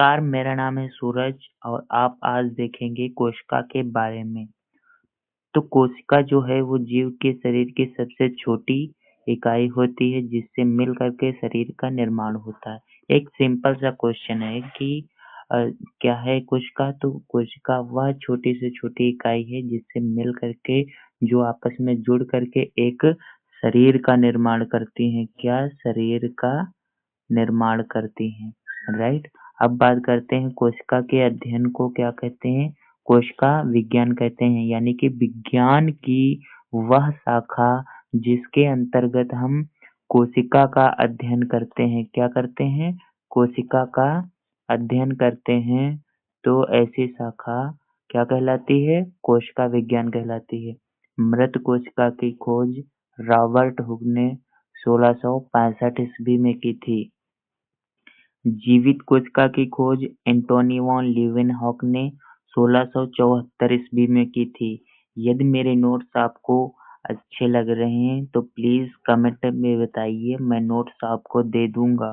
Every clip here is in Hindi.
नमस्कार, मेरा नाम है सूरज और आप आज देखेंगे कोशिका के बारे में। तो कोशिका जो है वो जीव के शरीर की सबसे छोटी इकाई होती है जिससे मिल करके शरीर का निर्माण होता है। एक सिंपल सा क्वेश्चन है कि अ, क्या है कोशिका? तो कोशिका वह छोटी से छोटी इकाई है जिससे मिल करके जो आपस में जुड़ करके एक शरीर का निर्माण करती हैं। क्या? शरीर का निर्माण करती हैं, राइट। अब बात करते हैं कोशिका के अध्ययन को क्या कहते हैं? कोशिका विज्ञान कहते हैं, यानी कि विज्ञान की वह शाखा जिसके अंतर्गत हम कोशिका का अध्ययन करते हैं। क्या करते हैं? कोशिका का अध्ययन करते हैं। तो ऐसी शाखा क्या कहलाती है? कोशिका विज्ञान कहलाती है। मृत कोशिका की खोज रॉबर्ट हुक ने 1665 ईस्वी में की थी। जीवित कोशिका की खोज एंटोनी वॉन लीeuwenhoek ने 1674 ईस्वी में की थी। यदि मेरे नोट्स आपको अच्छे लग रहे हैं तो प्लीज कमेंट में बताइए, मैं नोट्स आपको दे दूंगा,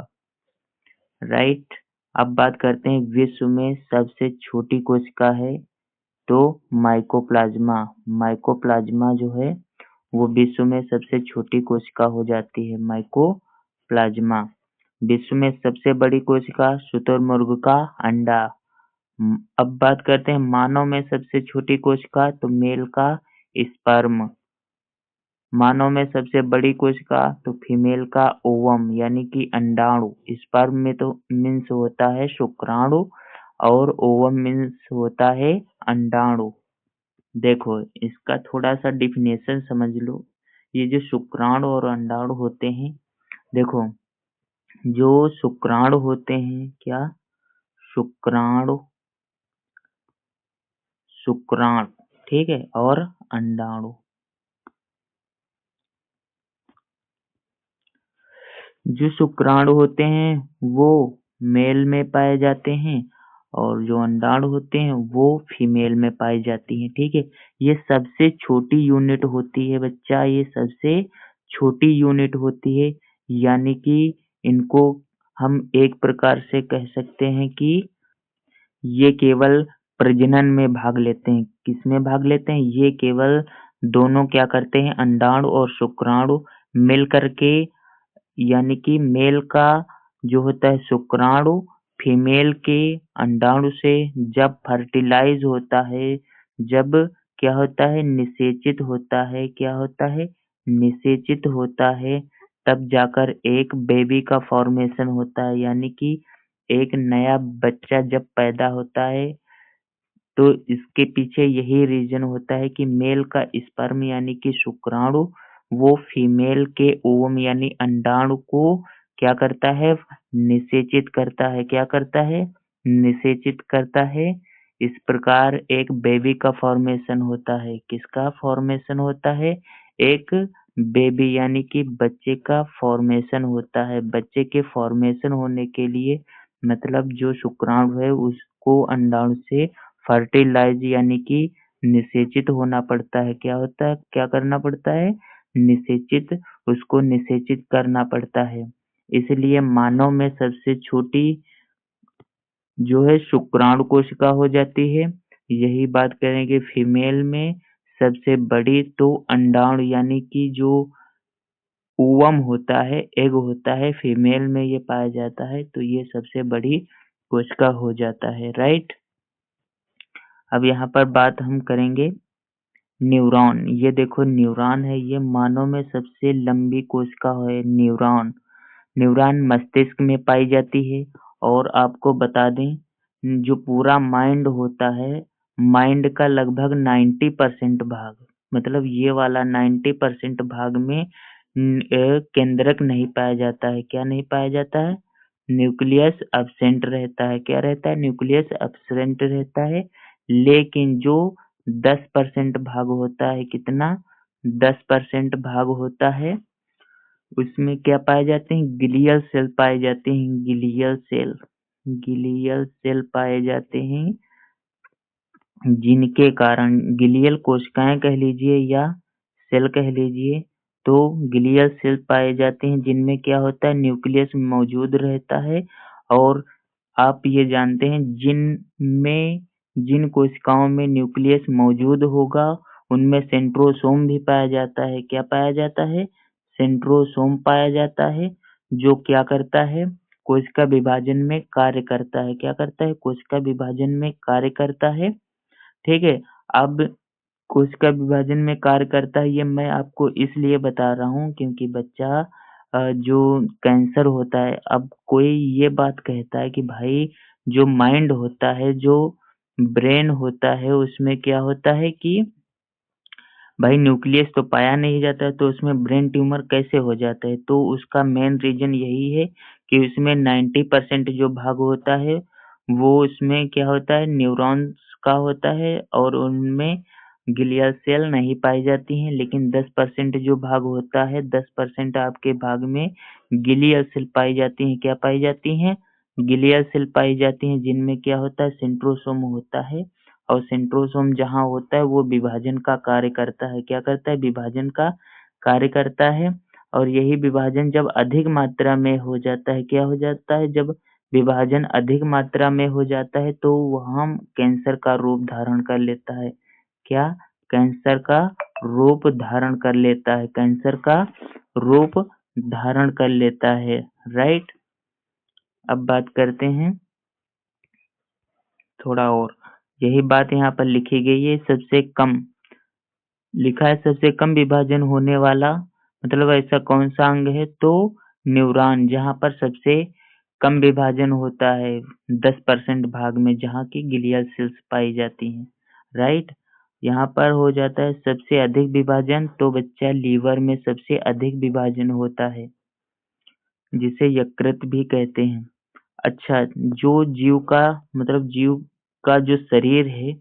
राइट। अब बात करते हैं विश्व में सबसे छोटी कोशिका है तो माइकोप्लाज्मा। माइकोप्लाज्मा जो है वो विश्व में सबसे छोटी कोशिका हो जाती है, माइकोप्लाज्मा। विश्व में सबसे बड़ी कोशिका शुतुरमुर्ग का अंडा। अब बात करते हैं मानव में सबसे छोटी कोशिका तो मेल का स्पर्म। मानव में सबसे बड़ी कोशिका तो फीमेल का ओवम यानी कि अंडाणु। स्पर्म में तो मीन्स होता है शुक्राणु और ओवम मीन्स होता है अंडाणु। देखो इसका थोड़ा सा डिफिनेशन समझ लो। ये जो शुक्राणु और अंडाणु होते हैं, देखो जो शुक्राणु होते हैं, क्या? शुक्राणु, शुक्राणु, ठीक है, और अंडाणु। जो शुक्राणु होते हैं वो मेल में पाए जाते हैं और जो अंडाणु होते हैं वो फीमेल में पाई जाती हैं, ठीक है। ये सबसे छोटी यूनिट होती है बच्चा, ये सबसे छोटी यूनिट होती है, यानी कि इनको हम एक प्रकार से कह सकते हैं कि ये केवल प्रजनन में भाग लेते हैं। किसमें भाग लेते हैं? ये केवल दोनों क्या करते हैं? अंडाणु और शुक्राणु मिल करके, यानी कि मेल का जो होता है शुक्राणु फीमेल के अंडाणु से जब फर्टिलाइज होता है, जब क्या होता है? निषेचित होता है। क्या होता है? निषेचित होता है, तब जाकर एक बेबी का फॉर्मेशन होता है, यानी कि एक नया बच्चा जब पैदा होता है तो इसके पीछे यही रीजन होता है कि मेल का स्पर्म यानी कि शुक्राणु वो फीमेल के ओवम यानी अंडाणु को क्या करता है? निषेचित करता है। क्या करता है? निषेचित करता है। इस प्रकार एक बेबी का फॉर्मेशन होता है। किसका फॉर्मेशन होता है? एक बेबी यानी कि बच्चे का फॉर्मेशन होता है। बच्चे के फॉर्मेशन होने के लिए मतलब जो शुक्राणु है उसको अंडाणु से फर्टिलाइज यानी कि निषेचित होना पड़ता है। क्या होता है? क्या करना पड़ता है? निषेचित, उसको निषेचित करना पड़ता है। इसलिए मानव में सबसे छोटी जो है शुक्राणु कोशिका हो जाती है। यही बात करेंगे फीमेल में सबसे बड़ी तो अंडाणु यानी कि जो ओवम होता है, एग होता है, फीमेल में ये पाया जाता है, तो ये सबसे बड़ी कोशिका हो जाता है, राइट। अब यहाँ पर बात हम करेंगे न्यूरॉन। ये देखो न्यूरॉन है, ये मानव में सबसे लंबी कोशिका है न्यूरॉन। न्यूरॉन मस्तिष्क में पाई जाती है। और आपको बता दें जो पूरा माइंड होता है, माइंड का लगभग 90% भाग, मतलब ये वाला 90% भाग में केंद्रक नहीं पाया जाता है। क्या नहीं पाया जाता है? न्यूक्लियस एब्सेंट रहता है। क्या रहता है? न्यूक्लियस एब्सेंट रहता है। लेकिन जो 10% भाग होता है, कितना? 10% भाग होता है, उसमें क्या पाए जाते हैं? ग्लियल सेल पाए जाते हैं। ग्लियल सेल, ग्लियल सेल पाए जाते हैं, जिनके कारण ग्लियल कोशिकाएं कह लीजिए या सेल कह लीजिए, तो ग्लियल सेल पाए जाते हैं जिनमें क्या होता है? न्यूक्लियस मौजूद रहता है और आप ये जानते हैं जिन कोशिकाओं में न्यूक्लियस मौजूद होगा उनमें सेंट्रोसोम भी पाया जाता है। क्या पाया जाता है? सेंट्रोसोम पाया जाता है, जो क्या करता है? कोशिका विभाजन में कार्य करता है। क्या करता है? कोशिका विभाजन में कार्य करता है। ठीक है। अब कोशिका विभाजन में कार्य करता है, ये मैं आपको इसलिए बता रहा हूँ क्योंकि बच्चा जो कैंसर होता है, अब कोई ये बात कहता है कि भाई जो माइंड होता है, जो ब्रेन होता है, उसमें क्या होता है कि भाई न्यूक्लियस तो पाया नहीं जाता है, तो उसमें ब्रेन ट्यूमर कैसे हो जाता है? तो उसका मेन रीज़न यही है कि उसमें 90% जो भाग होता है, वो उसमें क्या होता है, न्यूरॉन्स का होता है और उनमें ग्लियल सेल नहीं पाई जाती हैं, लेकिन 10% जो भाग होता है, 10% आपके भाग में ग्लियल सेल पाई जाती हैं। क्या पाई जाती हैं? ग्लियल सेल पाई जाती हैं, जिनमें क्या होता है, सेंट्रोसोम होता है। और सेंट्रोसोम जहाँ होता है वो विभाजन का कार्य करता है। क्या करता है? विभाजन का कार्य करता है। और यही विभाजन जब अधिक मात्रा में हो जाता है, क्या हो जाता है? जब विभाजन अधिक मात्रा में हो जाता है तो वह कैंसर का रूप धारण कर लेता है। क्या? कैंसर का रूप धारण कर लेता है। कैंसर का रूप धारण कर लेता है। राइट? अब बात करते हैं थोड़ा और। यही बात यहाँ पर लिखी गई है, सबसे कम लिखा है, सबसे कम विभाजन होने वाला मतलब ऐसा कौन सा अंग है? तो न्यूरॉन, जहाँ पर सबसे कम विभाजन होता है 10% भाग में, जहाँ की ग्लियल सेल्स पाई जाती हैं। राइट? यहाँ पर हो जाता है सबसे अधिक विभाजन, तो बच्चा लीवर में सबसे अधिक विभाजन होता है, जिसे यकृत भी कहते हैं। अच्छा, जो जीव का जो शरीर है,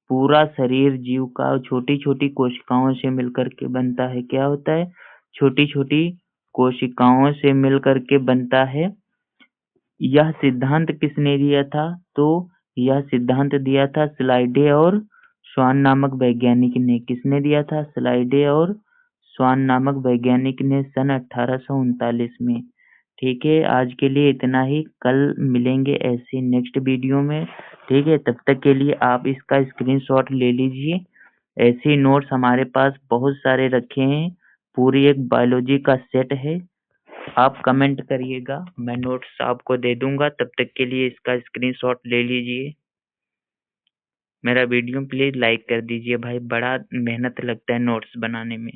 पूरा शरीर जीव का छोटी-छोटी कोशिकाओं से मिलकर के बनता है। क्या होता है? छोटी-छोटी कोशिकाओं से मिलकर के बनता है। यह सिद्धांत किसने दिया था? तो यह सिद्धांत दिया था स्लाइडे और स्वान नामक वैज्ञानिक ने। किसने दिया था? स्लाइडे और स्वान नामक वैज्ञानिक ने सन 1839 में। ठीक है, आज के लिए इतना ही। कल मिलेंगे ऐसे नेक्स्ट वीडियो में। ठीक है, तब तक के लिए आप इसका स्क्रीनशॉट ले लीजिए। ऐसे ही नोट्स हमारे पास बहुत सारे रखे हैं, पूरी एक बायोलॉजी का सेट है। आप कमेंट करिएगा, मैं नोट्स आपको दे दूंगा। तब तक के लिए इसका स्क्रीनशॉट ले लीजिए। मेरा वीडियो प्लीज लाइक कर दीजिए भाई, बड़ा मेहनत लगता है नोट्स बनाने में।